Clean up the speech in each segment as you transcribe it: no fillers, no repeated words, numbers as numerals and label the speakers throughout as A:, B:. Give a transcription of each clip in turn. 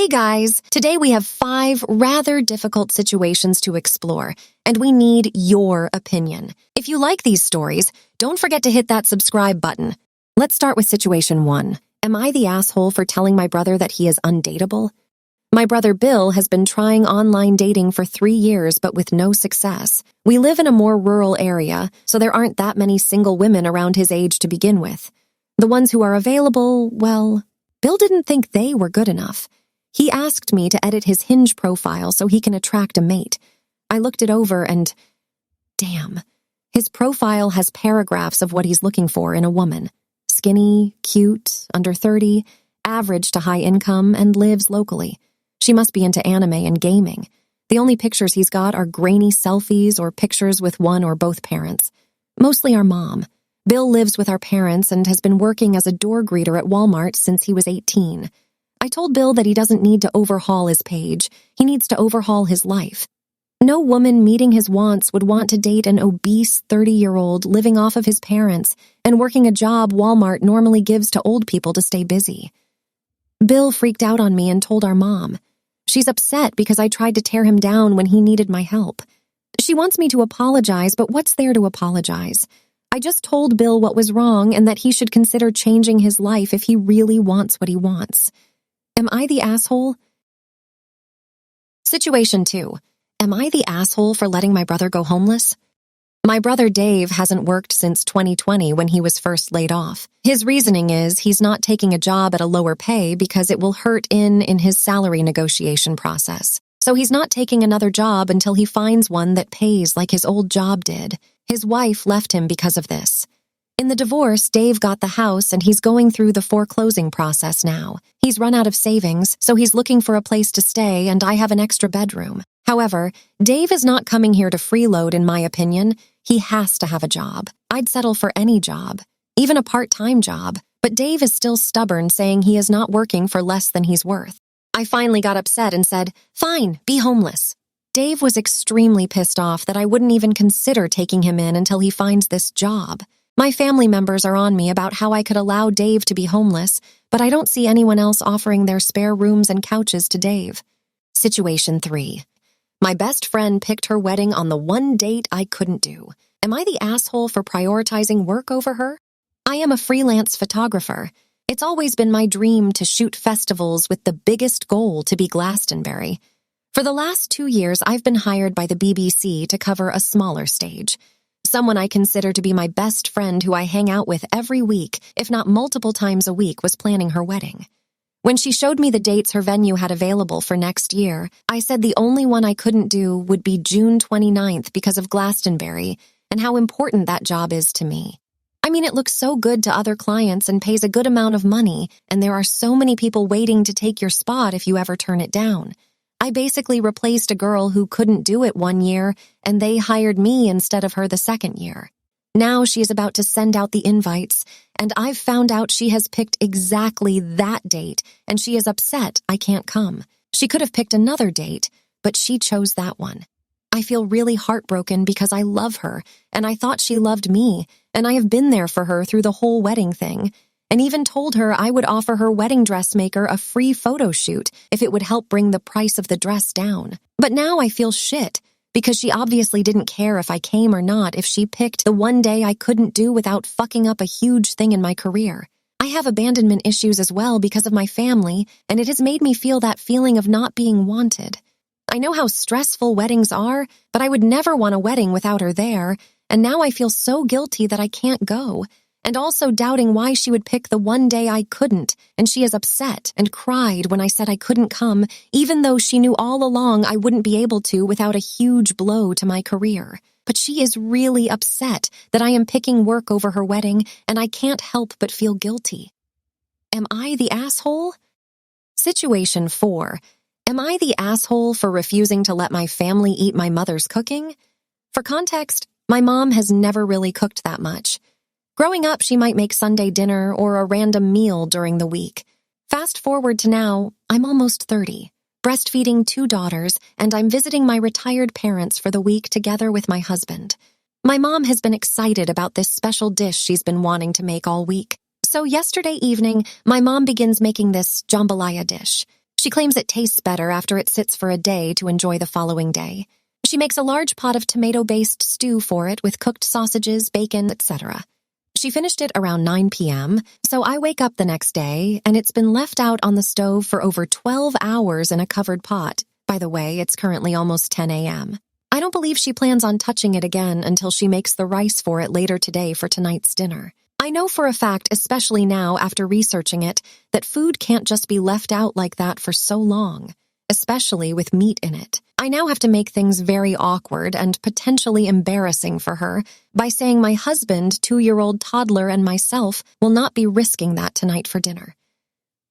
A: Hey guys, today we have 5 rather difficult situations to explore, and we need your opinion. If you like these stories, don't forget to hit that subscribe button. Let's start with situation 1. Am I the asshole for telling my brother that he is undateable? My brother Bill has been trying online dating for 3 years, but with no success. We live in a more rural area, so there aren't that many single women around his age to begin with. The ones who are available, well, Bill didn't think they were good enough. He asked me to edit his Hinge profile so he can attract a mate. I looked it over and, damn, his profile has paragraphs of what he's looking for in a woman. Skinny, cute, under 30, average to high income, and lives locally. She must be into anime and gaming. The only pictures he's got are grainy selfies or pictures with one or both parents. Mostly our mom. Bill lives with our parents and has been working as a door greeter at Walmart since he was 18. I told Bill that he doesn't need to overhaul his page. He needs to overhaul his life. No woman meeting his wants would want to date an obese 30-year-old living off of his parents and working a job Walmart normally gives to old people to stay busy. Bill freaked out on me and told our mom. She's upset because I tried to tear him down when he needed my help. She wants me to apologize, but what's there to apologize? I just told Bill what was wrong and that he should consider changing his life if he really wants what he wants. Am I the asshole? Situation 2. Am I the asshole for letting my brother go homeless? My brother Dave hasn't worked since 2020 when he was first laid off. His reasoning is he's not taking a job at a lower pay because it will hurt in his salary negotiation process. So he's not taking another job until he finds one that pays like his old job did. His wife left him because of this. In the divorce, Dave got the house and he's going through the foreclosing process now. He's run out of savings, so he's looking for a place to stay, and I have an extra bedroom. However, Dave is not coming here to freeload, in my opinion. He has to have a job. I'd settle for any job, even a part-time job, but Dave is still stubborn, saying he is not working for less than he's worth. I finally got upset and said, "Fine, be homeless." Dave was extremely pissed off that I wouldn't even consider taking him in until he finds this job. My family members are on me about how I could allow Dave to be homeless, but I don't see anyone else offering their spare rooms and couches to Dave. Situation 3. My best friend picked her wedding on the one date I couldn't do. Am I the asshole for prioritizing work over her? I am a freelance photographer. It's always been my dream to shoot festivals with the biggest goal to be Glastonbury. For the last 2 years, I've been hired by the BBC to cover a smaller stage. Someone I consider to be my best friend who I hang out with every week, if not multiple times a week, was planning her wedding. When she showed me the dates her venue had available for next year, I said the only one I couldn't do would be June 29th because of Glastonbury and how important that job is to me. I mean, it looks so good to other clients and pays a good amount of money, and there are so many people waiting to take your spot if you ever turn it down. I basically replaced a girl who couldn't do it 1 year, and they hired me instead of her the second year. Now she is about to send out the invites, and I've found out she has picked exactly that date, and she is upset I can't come. She could have picked another date, but she chose that one. I feel really heartbroken because I love her, and I thought she loved me, and I have been there for her through the whole wedding thing, and even told her I would offer her wedding dressmaker a free photo shoot if it would help bring the price of the dress down. But now I feel shit, because she obviously didn't care if I came or not if she picked the one day I couldn't do without fucking up a huge thing in my career. I have abandonment issues as well because of my family, and it has made me feel that feeling of not being wanted. I know how stressful weddings are, but I would never want a wedding without her there, and now I feel so guilty that I can't go. And also doubting why she would pick the one day I couldn't, and she is upset and cried when I said I couldn't come, even though she knew all along I wouldn't be able to without a huge blow to my career. But she is really upset that I am picking work over her wedding, and I can't help but feel guilty. Am I the asshole? Situation 4. Am I the asshole for refusing to let my family eat my mother's cooking? For context, my mom has never really cooked that much. Growing up, she might make Sunday dinner or a random meal during the week. Fast forward to now, I'm almost 30, breastfeeding 2 daughters, and I'm visiting my retired parents for the week together with my husband. My mom has been excited about this special dish she's been wanting to make all week. So yesterday evening, my mom begins making this jambalaya dish. She claims it tastes better after it sits for a day to enjoy the following day. She makes a large pot of tomato-based stew for it with cooked sausages, bacon, etc. She finished it around 9 p.m., so I wake up the next day, and it's been left out on the stove for over 12 hours in a covered pot. By the way, it's currently almost 10 a.m. I don't believe she plans on touching it again until she makes the rice for it later today for tonight's dinner. I know for a fact, especially now after researching it, that food can't just be left out like that for so long, especially with meat in it. I now have to make things very awkward and potentially embarrassing for her by saying my husband, 2-year-old toddler, and myself will not be risking that tonight for dinner.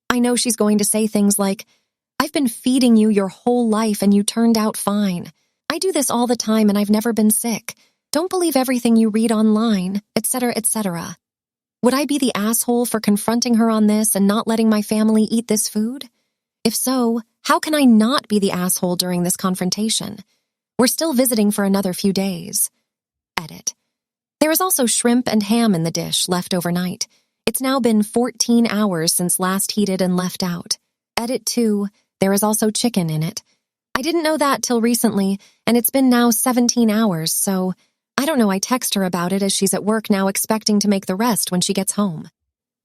A: I know she's going to say things like, "I've been feeding you your whole life and you turned out fine. I do this all the time and I've never been sick. Don't believe everything you read online," etc., etc. Would I be the asshole for confronting her on this and not letting my family eat this food? If so, how can I not be the asshole during this confrontation? We're still visiting for another few days. Edit. There is also shrimp and ham in the dish left overnight. It's now been 14 hours since last heated and left out. Edit 2. There is also chicken in it. I didn't know that till recently, and it's been now 17 hours, so I don't know. I text her about it as she's at work now, expecting to make the rest when she gets home.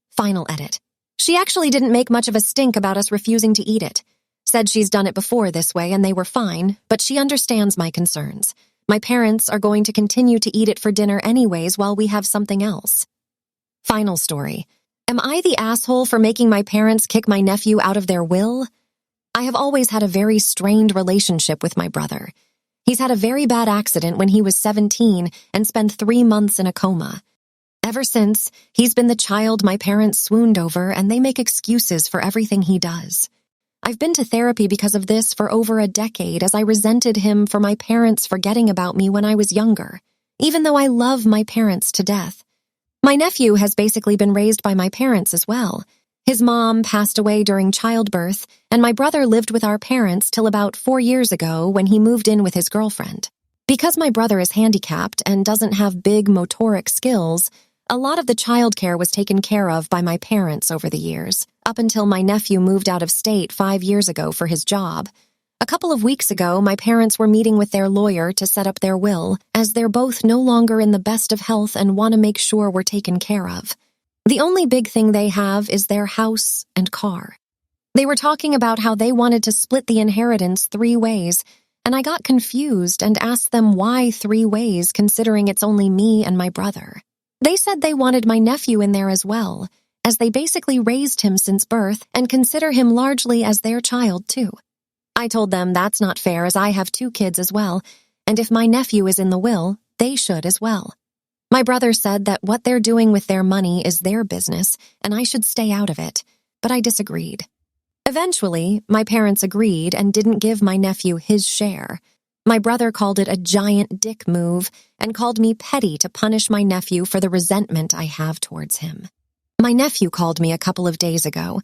A: Final edit. She actually didn't make much of a stink about us refusing to eat it. Said she's done it before this way and they were fine, but she understands my concerns. My parents are going to continue to eat it for dinner anyways while we have something else. Final story. Am I the asshole for making my parents kick my nephew out of their will? I have always had a very strained relationship with my brother. He's had a very bad accident when he was 17 and spent 3 months in a coma. Ever since, he's been the child my parents swooned over, and they make excuses for everything he does. I've been to therapy because of this for over a decade, as I resented him for my parents forgetting about me when I was younger, even though I love my parents to death. My nephew has basically been raised by my parents as well. His mom passed away during childbirth, and my brother lived with our parents till about 4 years ago when he moved in with his girlfriend. Because my brother is handicapped and doesn't have big motoric skills, a lot of the childcare was taken care of by my parents over the years, up until my nephew moved out of state 5 years ago for his job. A couple of weeks ago, my parents were meeting with their lawyer to set up their will, as they're both no longer in the best of health and want to make sure we're taken care of. The only big thing they have is their house and car. They were talking about how they wanted to split the inheritance 3 ways, and I got confused and asked them why 3 ways considering it's only me and my brother. They said they wanted my nephew in there as well, as they basically raised him since birth and consider him largely as their child too. I told them that's not fair, as I have 2 kids as well, and if my nephew is in the will, they should as well. My brother said that what they're doing with their money is their business, and I should stay out of it, but I disagreed. Eventually, my parents agreed and didn't give my nephew his share. My brother called it a giant dick move and called me petty to punish my nephew for the resentment I have towards him. My nephew called me a couple of days ago.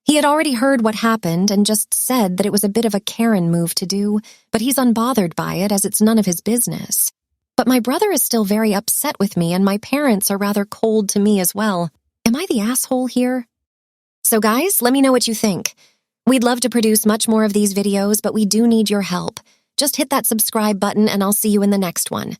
A: He had already heard what happened and just said that it was a bit of a Karen move to do, but he's unbothered by it as it's none of his business. But my brother is still very upset with me, and my parents are rather cold to me as well. Am I the asshole here? So guys, let me know what you think. We'd love to produce much more of these videos, but we do need your help. Just hit that subscribe button and I'll see you in the next one.